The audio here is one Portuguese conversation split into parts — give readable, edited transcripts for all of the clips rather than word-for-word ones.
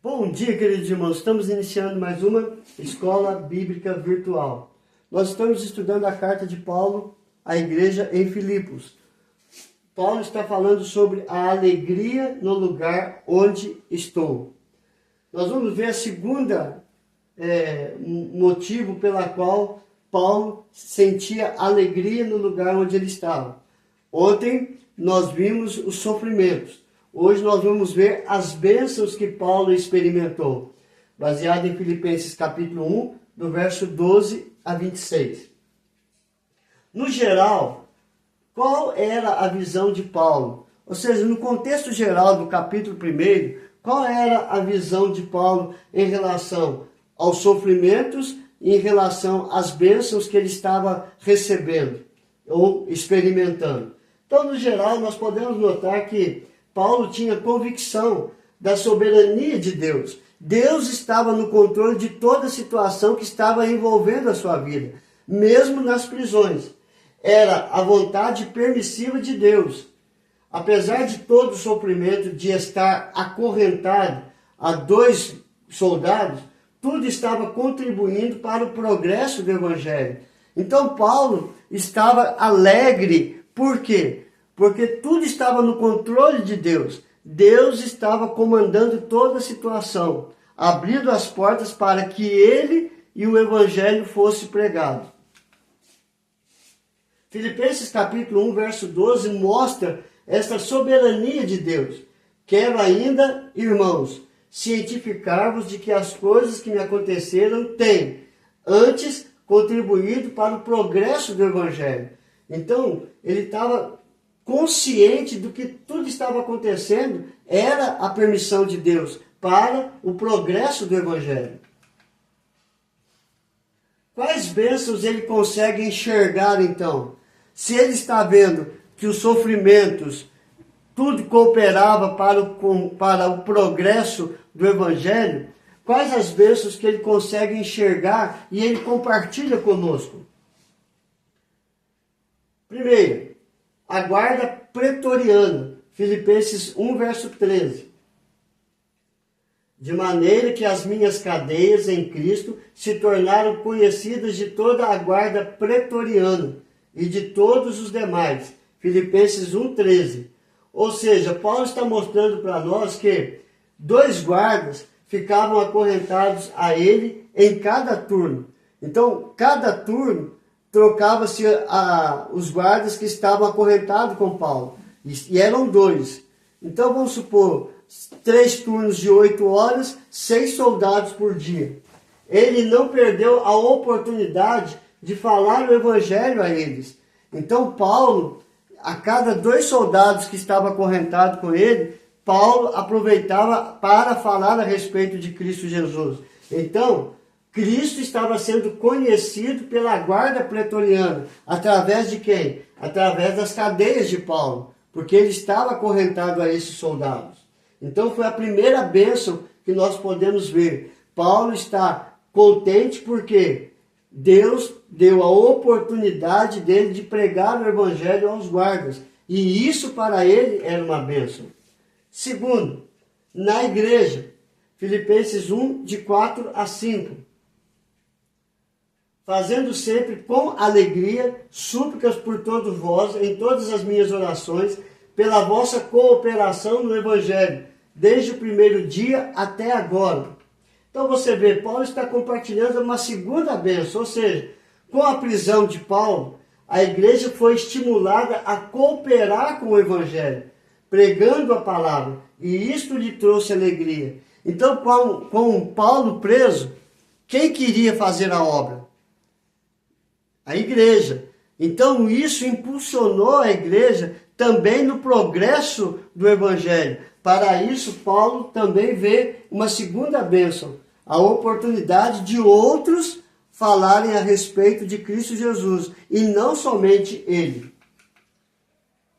Bom dia, queridos irmãos. Estamos iniciando mais uma Escola Bíblica Virtual. Nós estamos estudando a carta de Paulo à igreja em Filipos. Paulo está falando sobre a alegria no lugar onde estou. Nós vamos ver a segunda motivo pela qual Paulo sentia alegria no lugar onde ele estava. Ontem nós vimos os sofrimentos. Hoje nós vamos ver as bênçãos que Paulo experimentou, baseado em Filipenses capítulo 1, do verso 12 a 26. No geral, qual era a visão de Paulo? Ou seja, no contexto geral do capítulo 1, qual era a visão de Paulo em relação aos sofrimentos e em relação às bênçãos que ele estava recebendo ou experimentando? Então, no geral, nós podemos notar que Paulo tinha convicção da soberania de Deus. Deus estava no controle de toda a situação que estava envolvendo a sua vida, mesmo nas prisões. Era a vontade permissiva de Deus. Apesar de todo o sofrimento de estar acorrentado a 2 soldados, tudo estava contribuindo para o progresso do Evangelho. Então Paulo estava alegre. Por quê? Porque tudo estava no controle de Deus. Deus estava comandando toda a situação, abrindo as portas para que ele e o Evangelho fosse pregado. Filipenses capítulo 1, verso 12, mostra esta soberania de Deus. Quero ainda, irmãos, cientificar-vos de que as coisas que me aconteceram têm, antes, contribuído para o progresso do Evangelho. Então, ele estava consciente do que tudo estava acontecendo, era a permissão de Deus para o progresso do Evangelho. Quais bênçãos ele consegue enxergar então? Se ele está vendo que os sofrimentos, tudo cooperava para o progresso do Evangelho, quais as bênçãos que ele consegue enxergar e ele compartilha conosco? Primeiro, a guarda pretoriana, Filipenses 1, verso 13. De maneira que as minhas cadeias em Cristo se tornaram conhecidas de toda a guarda pretoriana e de todos os demais, Filipenses 1, 13. Ou seja, Paulo está mostrando para nós que 2 guardas ficavam acorrentados a ele em cada turno. Então, cada turno trocava-se os guardas que estavam acorrentados com Paulo. E eram 2. Então vamos supor, 3 turnos de 8 horas, 6 soldados por dia. Ele não perdeu a oportunidade de falar o Evangelho a eles. Então Paulo, a cada 2 soldados que estavam acorrentados com ele, Paulo aproveitava para falar a respeito de Cristo Jesus. Então, Cristo estava sendo conhecido pela guarda pretoriana. Através de quem? Através das cadeias de Paulo. Porque ele estava acorrentado a esses soldados. Então foi a primeira bênção que nós podemos ver. Paulo está contente porque Deus deu a oportunidade dele de pregar o Evangelho aos guardas. E isso para ele era uma bênção. Segundo, na igreja. Filipenses 1, de 4 a 5. Fazendo sempre com alegria súplicas por todos vós, em todas as minhas orações, pela vossa cooperação no Evangelho, desde o primeiro dia até agora. Então você vê, Paulo está compartilhando uma segunda bênção, ou seja, com a prisão de Paulo, a igreja foi estimulada a cooperar com o Evangelho, pregando a palavra, e isto lhe trouxe alegria. Então, com Paulo preso, quem queria fazer a obra? A igreja. Então isso impulsionou a igreja também no progresso do Evangelho. Para isso, Paulo também vê uma segunda bênção, a oportunidade de outros falarem a respeito de Cristo Jesus, e não somente ele.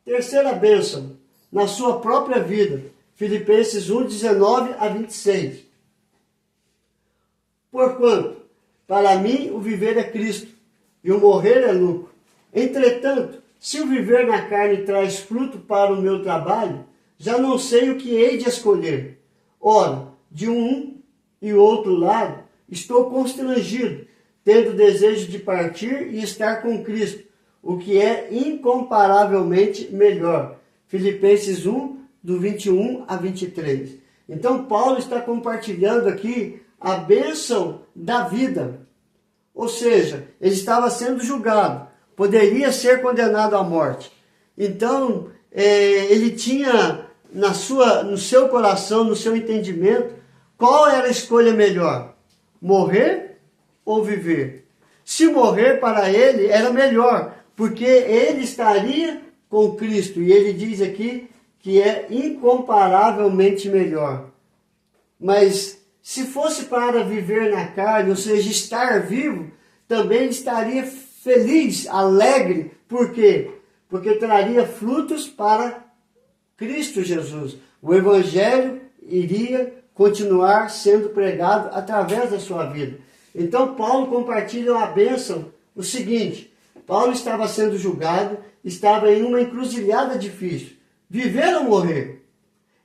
Terceira bênção, na sua própria vida, Filipenses 1, 19 a 26. Porquanto, para mim o viver é Cristo, e o morrer é lucro. Entretanto, se o viver na carne traz fruto para o meu trabalho, já não sei o que hei de escolher. Ora, de um e outro lado, estou constrangido, tendo desejo de partir e estar com Cristo, o que é incomparavelmente melhor. Filipenses 1, do 21 a 23. Então Paulo está compartilhando aqui a bênção da vida. Ou seja, ele estava sendo julgado, poderia ser condenado à morte. Então, ele tinha no seu coração, no seu entendimento, qual era a escolha melhor? Morrer ou viver? Se morrer para ele era melhor, porque ele estaria com Cristo. E ele diz aqui que é incomparavelmente melhor. Mas se fosse para viver na carne, ou seja, estar vivo, também estaria feliz, alegre. Por quê? Porque traria frutos para Cristo Jesus. O Evangelho iria continuar sendo pregado através da sua vida. Então Paulo compartilha a bênção, o seguinte: Paulo estava sendo julgado, estava em uma encruzilhada difícil, viver ou morrer.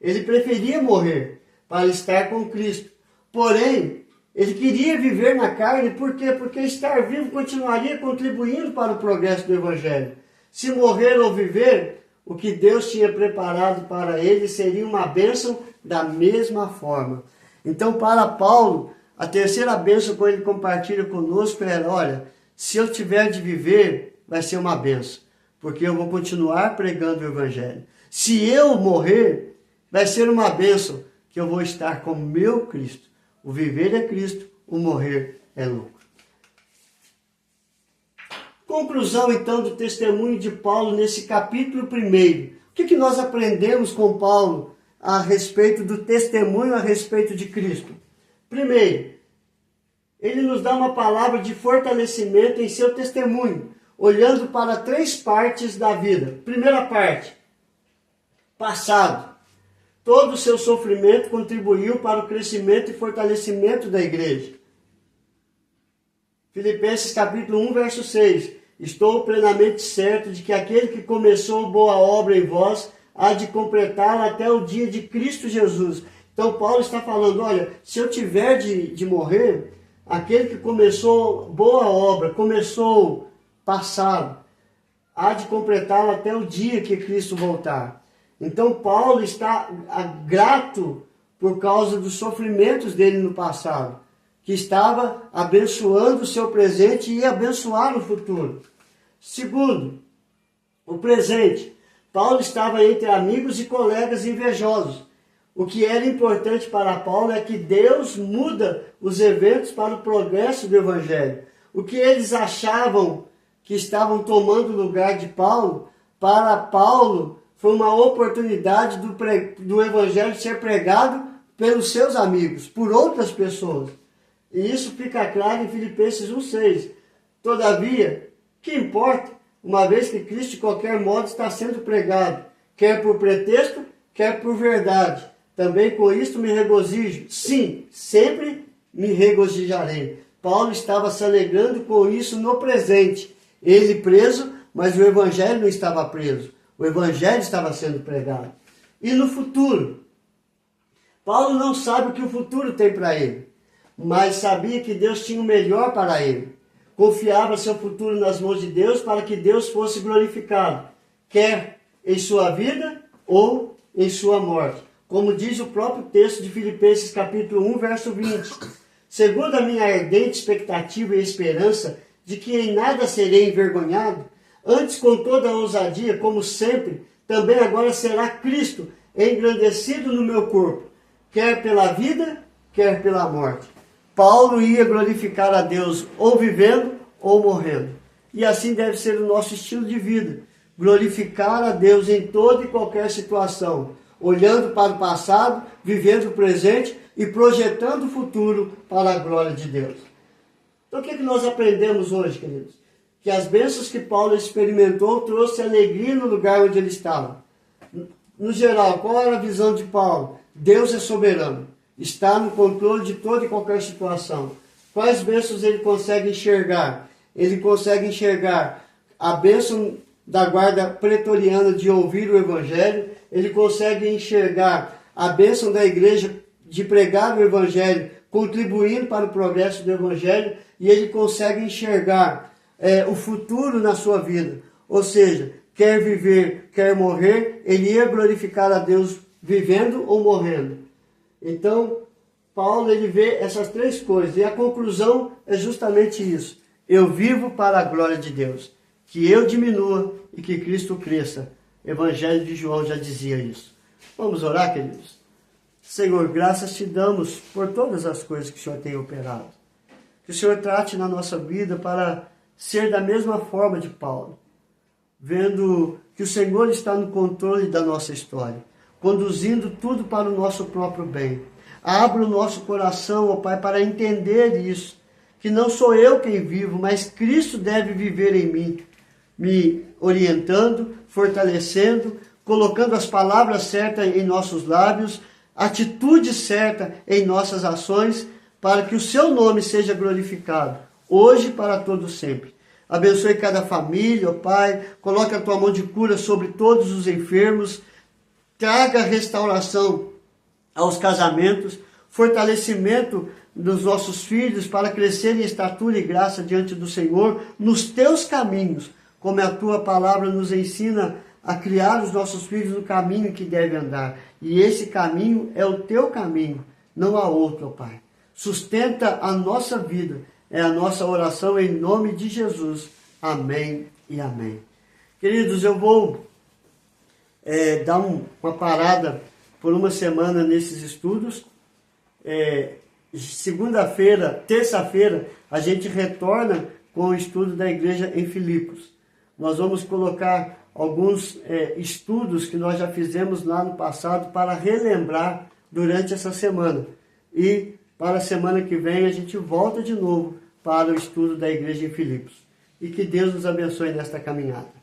Ele preferia morrer para estar com Cristo. Porém, ele queria viver na carne, por quê? Porque estar vivo continuaria contribuindo para o progresso do Evangelho. Se morrer ou viver, o que Deus tinha preparado para ele seria uma bênção da mesma forma. Então, para Paulo, a terceira bênção que ele compartilha conosco era: olha, se eu tiver de viver, vai ser uma bênção, porque eu vou continuar pregando o Evangelho. Se eu morrer, vai ser uma bênção, que eu vou estar com o meu Cristo. O viver é Cristo, o morrer é lucro. Conclusão, então, do testemunho de Paulo nesse capítulo 1. O que nós aprendemos com Paulo a respeito do testemunho a respeito de Cristo? Primeiro, ele nos dá uma palavra de fortalecimento em seu testemunho, olhando para 3 partes da vida. Primeira parte, passado. Todo o seu sofrimento contribuiu para o crescimento e fortalecimento da igreja. Filipenses capítulo 1, verso 6. Estou plenamente certo de que aquele que começou boa obra em vós há de completá-la até o dia de Cristo Jesus. Então Paulo está falando: olha, se eu tiver de morrer, aquele que começou boa obra, começou passado, há de completá-la até o dia que Cristo voltar. Então Paulo está grato por causa dos sofrimentos dele no passado, que estava abençoando o seu presente e ia abençoar o futuro. Segundo, o presente. Paulo estava entre amigos e colegas invejosos. O que era importante para Paulo é que Deus muda os eventos para o progresso do Evangelho. O que eles achavam que estavam tomando o lugar de Paulo, para Paulo foi uma oportunidade do Evangelho ser pregado pelos seus amigos, por outras pessoas. E isso fica claro em Filipenses 1,6. Todavia, que importa, uma vez que Cristo de qualquer modo está sendo pregado, quer por pretexto, quer por verdade. Também com isto me regozijo. Sim, sempre me regozijarei. Paulo estava se alegrando com isso no presente. Ele preso, mas o Evangelho não estava preso. O Evangelho estava sendo pregado. E no futuro? Paulo não sabe o que o futuro tem para ele, mas sabia que Deus tinha o melhor para ele. Confiava seu futuro nas mãos de Deus para que Deus fosse glorificado, quer em sua vida ou em sua morte. Como diz o próprio texto de Filipenses capítulo 1, verso 20. Segundo a minha ardente expectativa e esperança de que em nada serei envergonhado, antes com toda a ousadia, como sempre, também agora será Cristo engrandecido no meu corpo, quer pela vida, quer pela morte. Paulo ia glorificar a Deus ou vivendo ou morrendo. E assim deve ser o nosso estilo de vida. Glorificar a Deus em toda e qualquer situação, olhando para o passado, vivendo o presente e projetando o futuro para a glória de Deus. Então o que nós aprendemos hoje, queridos? Que as bênçãos que Paulo experimentou trouxe alegria no lugar onde ele estava. No geral, qual era a visão de Paulo? Deus é soberano, está no controle de toda e qualquer situação. Quais bênçãos ele consegue enxergar? Ele consegue enxergar a bênção da guarda pretoriana de ouvir o Evangelho, ele consegue enxergar a bênção da igreja de pregar o Evangelho, contribuindo para o progresso do Evangelho, e ele consegue enxergar o futuro na sua vida. Ou seja, quer viver, quer morrer, ele ia glorificar a Deus vivendo ou morrendo. Então, Paulo ele vê essas três coisas, e a conclusão é justamente isso. Eu vivo para a glória de Deus, que eu diminua e que Cristo cresça. Evangelho de João já dizia isso. Vamos orar, queridos? Senhor, graças te damos por todas as coisas que o Senhor tem operado. Que o Senhor trate na nossa vida para ser da mesma forma de Paulo, vendo que o Senhor está no controle da nossa história, conduzindo tudo para o nosso próprio bem. Abra o nosso coração, ó Pai, para entender isso, que não sou eu quem vivo, mas Cristo deve viver em mim, me orientando, fortalecendo, colocando as palavras certas em nossos lábios, atitude certa em nossas ações, para que o seu nome seja glorificado, hoje e para todo sempre. Abençoe cada família, ó Pai, coloque a tua mão de cura sobre todos os enfermos, traga restauração aos casamentos, fortalecimento dos nossos filhos para crescer em estatura e graça diante do Senhor, nos teus caminhos, como a tua palavra nos ensina a criar os nossos filhos no caminho que deve andar. E esse caminho é o teu caminho, não há outro, ó Pai. Sustenta a nossa vida, é a nossa oração em nome de Jesus. Amém e amém. Queridos, eu vou dar uma parada por uma semana nesses estudos. Segunda-feira, terça-feira, a gente retorna com o estudo da igreja em Filipos. Nós vamos colocar alguns estudos que nós já fizemos lá no passado para relembrar durante essa semana. E para a semana que vem a gente volta de novo para o estudo da igreja em Filipos. E que Deus nos abençoe nesta caminhada.